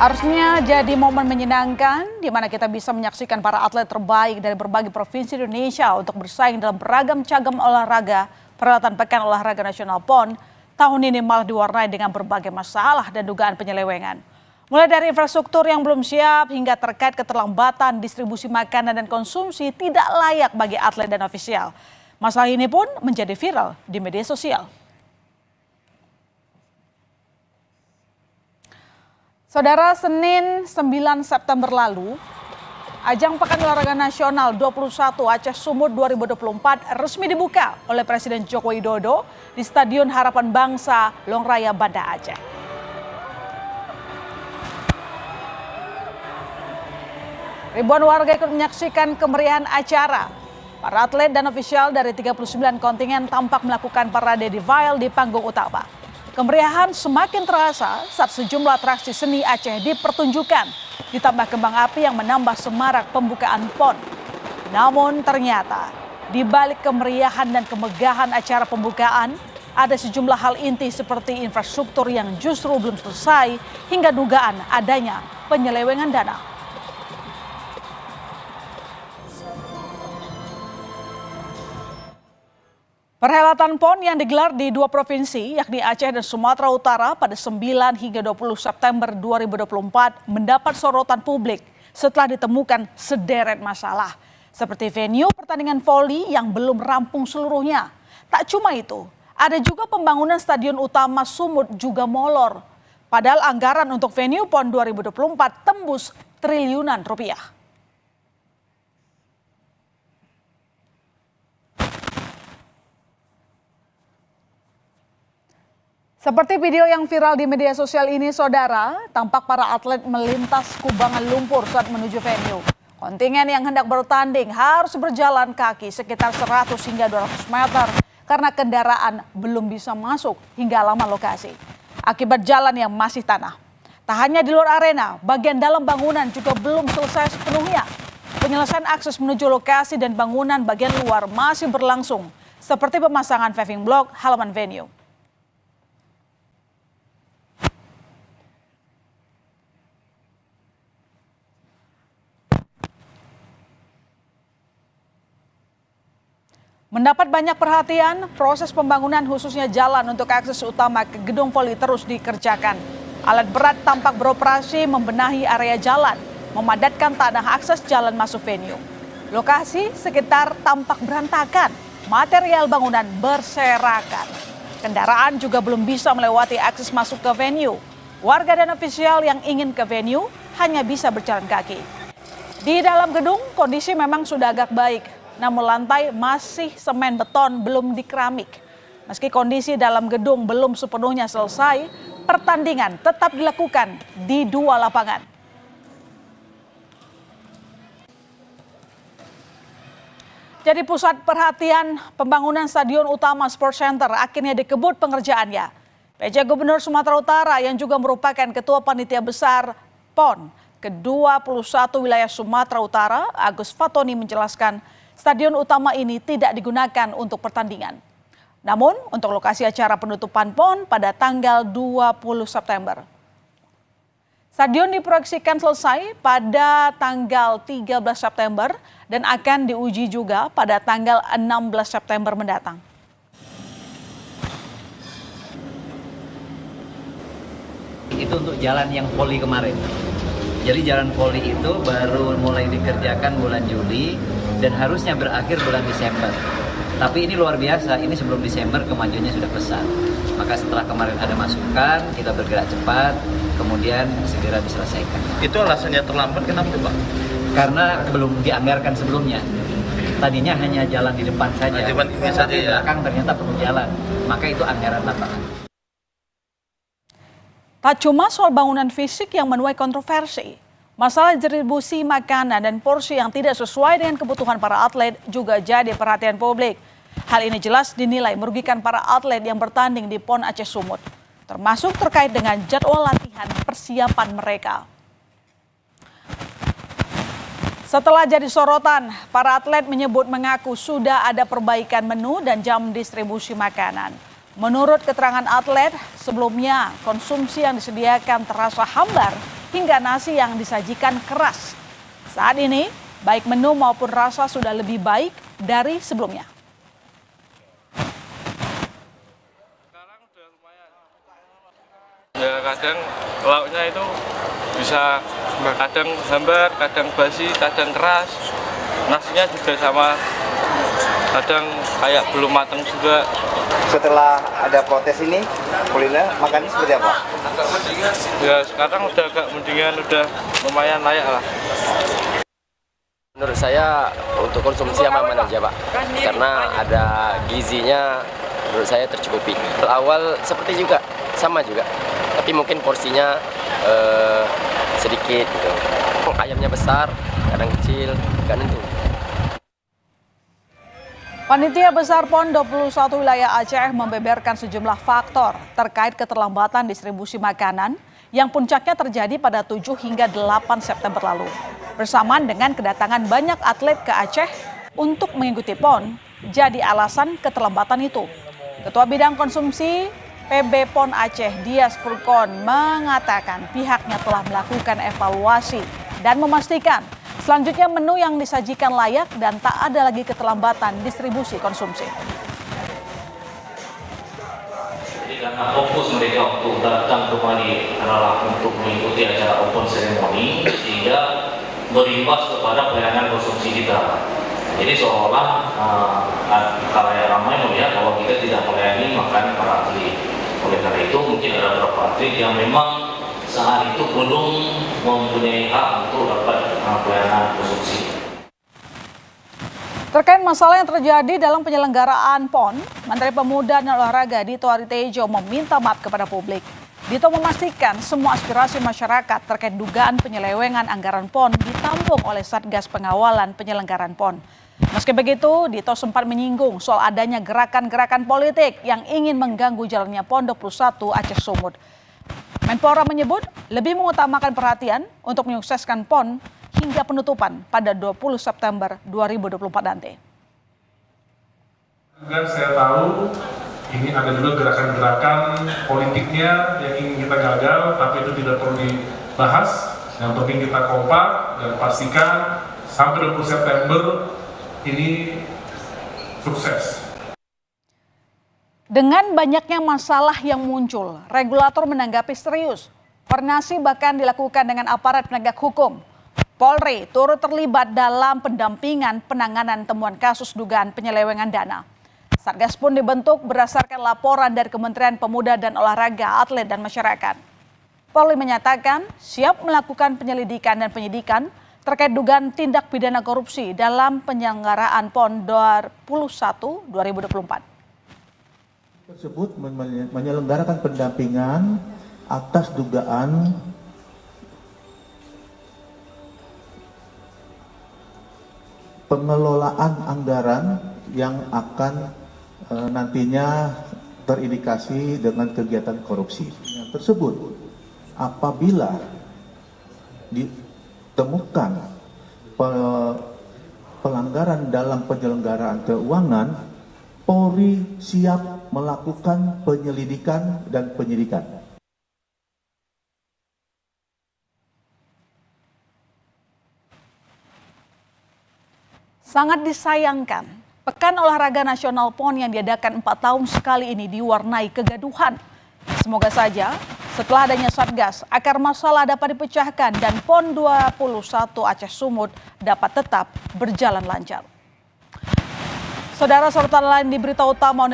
Harusnya jadi momen menyenangkan di mana kita bisa menyaksikan para atlet terbaik dari berbagai provinsi Indonesia untuk bersaing dalam beragam cagam olahraga perhelatan Pekan Olahraga Nasional PON. Tahun ini malah diwarnai dengan berbagai masalah dan dugaan penyelewengan. Mulai dari infrastruktur yang belum siap hingga terkait keterlambatan distribusi makanan dan konsumsi tidak layak bagi atlet dan ofisial. Masalah ini pun menjadi viral di media sosial. Saudara, Senin 9 September lalu, ajang Pekan Olahraga Nasional 21 Aceh Sumut 2024 resmi dibuka oleh Presiden Joko Widodo di Stadion Harapan Bangsa Longraya Banda Aceh. Ribuan warga ikut menyaksikan kemeriahan acara. Para atlet dan ofisial dari 39 kontingen tampak melakukan parade divial di panggung utama. Kemeriahan semakin terasa saat sejumlah atraksi seni Aceh dipertunjukkan, ditambah kembang api yang menambah semarak pembukaan PON. Namun ternyata di balik kemeriahan dan kemegahan acara pembukaan, ada sejumlah hal inti seperti infrastruktur yang justru belum selesai hingga dugaan adanya penyelewengan dana. Perhelatan PON yang digelar di dua provinsi, yakni Aceh dan Sumatera Utara pada 9 hingga 20 September 2024 mendapat sorotan publik setelah ditemukan sederet masalah. Seperti venue pertandingan voli yang belum rampung seluruhnya. Tak cuma itu, ada juga pembangunan stadion utama Sumut juga molor. Padahal anggaran untuk venue PON 2024 tembus triliunan rupiah. Seperti video yang viral di media sosial ini, saudara, tampak para atlet melintas kubangan lumpur saat menuju venue. Kontingen yang hendak bertanding harus berjalan kaki sekitar 100 hingga 200 meter karena kendaraan belum bisa masuk hingga halaman lokasi. Akibat jalan yang masih tanah. Tak hanya di luar arena, bagian dalam bangunan juga belum selesai sepenuhnya. Penyelesaian akses menuju lokasi dan bangunan bagian luar masih berlangsung, seperti pemasangan paving block halaman venue. Mendapat banyak perhatian, proses pembangunan khususnya jalan untuk akses utama ke gedung voli terus dikerjakan. Alat berat tampak beroperasi membenahi area jalan, memadatkan tanah akses jalan masuk venue. Lokasi sekitar tampak berantakan, material bangunan berserakan. Kendaraan juga belum bisa melewati akses masuk ke venue. Warga dan ofisial yang ingin ke venue hanya bisa berjalan kaki. Di dalam gedung kondisi memang sudah agak baik. Namun lantai masih semen beton belum dikeramik. Meski kondisi dalam gedung belum sepenuhnya selesai, pertandingan tetap dilakukan di dua lapangan. Jadi pusat perhatian pembangunan Stadion Utama Sports Center akhirnya dikebut pengerjaannya. PJ Gubernur Sumatera Utara yang juga merupakan Ketua Panitia Besar PON ke-21 wilayah Sumatera Utara, Agus Fatoni menjelaskan, Stadion utama ini tidak digunakan untuk pertandingan. Namun untuk lokasi acara penutupan PON pada tanggal 20 September. Stadion diproyeksikan selesai pada tanggal 13 September dan akan diuji juga pada tanggal 16 September mendatang. Itu untuk jalan yang voli kemarin. Jadi jalan voli itu baru mulai dikerjakan bulan Juli dan harusnya berakhir bulan Desember. Tapi ini luar biasa, ini sebelum Desember kemajuannya sudah besar. Maka setelah kemarin ada masukan, kita bergerak cepat, kemudian segera diselesaikan. Itu alasannya terlambat kenapa Pak? Karena belum dianggarkan sebelumnya. Tadinya hanya jalan di depan saja, saja di ya. belakang ternyata perlu jalan. Maka itu anggaran tambahan. Tak cuma soal bangunan fisik yang menuai kontroversi, masalah distribusi makanan dan porsi yang tidak sesuai dengan kebutuhan para atlet juga jadi perhatian publik. Hal ini jelas dinilai merugikan para atlet yang bertanding di PON Aceh Sumut, termasuk terkait dengan jadwal latihan persiapan mereka. Setelah jadi sorotan, para atlet menyebut mengaku sudah ada perbaikan menu dan jam distribusi makanan. Menurut keterangan atlet, sebelumnya konsumsi yang disediakan terasa hambar hingga nasi yang disajikan keras. Saat ini, baik menu maupun rasa sudah lebih baik dari sebelumnya. Ya kadang lauknya itu bisa kadang hambar, kadang basi, kadang keras. Nasinya juga sama, kadang kayak belum matang juga. Setelah ada protes ini, kuliner makannya seperti apa? Ya sekarang udah agak mendingan, udah lumayan layak lah. Menurut saya untuk konsumsi aman aja Pak, karena ada gizinya menurut saya tercukupi. Awal seperti juga, sama juga, tapi mungkin porsinya sedikit gitu. Ayamnya besar, kadang kecil, gak nentu. Panitia Besar PON 21 wilayah Aceh membeberkan sejumlah faktor terkait keterlambatan distribusi makanan yang puncaknya terjadi pada 7 hingga 8 September lalu. Bersamaan dengan kedatangan banyak atlet ke Aceh untuk mengikuti PON, jadi alasan keterlambatan itu. Ketua Bidang Konsumsi PB PON Aceh, Dias Furkon, mengatakan pihaknya telah melakukan evaluasi dan memastikan selanjutnya menu yang disajikan layak dan tak ada lagi keterlambatan distribusi konsumsi. Jadi karena fokus mereka untuk datang kembali adalah untuk mengikuti acara open ceremony, sehingga berimbas kepada pelayanan konsumsi kita. Jadi seolah khalayak ramai melihat bahwa kita tidak melayani makanan para atlet. Oleh karena itu mungkin ada beberapa atlet yang memang saat itu belum mempunyai hak untuk dapat pelayanan konsumsi. Terkait masalah yang terjadi dalam penyelenggaraan PON, Menteri Pemuda dan Olahraga Dito Aritejo meminta maaf kepada publik. Dito memastikan semua aspirasi masyarakat terkait dugaan penyelewengan anggaran PON ditampung oleh Satgas Pengawalan Penyelenggaraan PON. Meski begitu, Dito sempat menyinggung soal adanya gerakan-gerakan politik yang ingin mengganggu jalannya PON 21 Aceh Sumut. Menpora menyebut lebih mengutamakan perhatian untuk menyukseskan PON hingga penutupan pada 20 September 2024 nanti. Dan saya tahu ini ada juga gerakan-gerakan politiknya yang ingin kita gagal, tapi itu tidak perlu dibahas. Yang penting kita kompak dan pastikan sampai 20 September ini sukses. Dengan banyaknya masalah yang muncul, regulator menanggapi serius. Koordinasi bahkan dilakukan dengan aparat penegak hukum. Polri turut terlibat dalam pendampingan penanganan temuan kasus dugaan penyelewengan dana. Satgas pun dibentuk berdasarkan laporan dari Kementerian Pemuda dan Olahraga, Atlet dan Masyarakat. Polri menyatakan siap melakukan penyelidikan dan penyidikan terkait dugaan tindak pidana korupsi dalam penyelenggaraan PON 21 2024. Tersebut menyelenggarakan pendampingan atas dugaan pengelolaan anggaran yang akan nantinya terindikasi dengan kegiatan korupsi. Yang tersebut apabila ditemukan pelanggaran dalam penyelenggaraan keuangan, Polri siap melakukan penyelidikan dan penyidikan. Sangat disayangkan, Pekan Olahraga Nasional PON yang diadakan 4 tahun sekali ini diwarnai kegaduhan. Semoga saja setelah adanya Satgas, akar masalah dapat dipecahkan dan PON 21 Aceh Sumut dapat tetap berjalan lancar. Saudara, sorotan lain di berita utama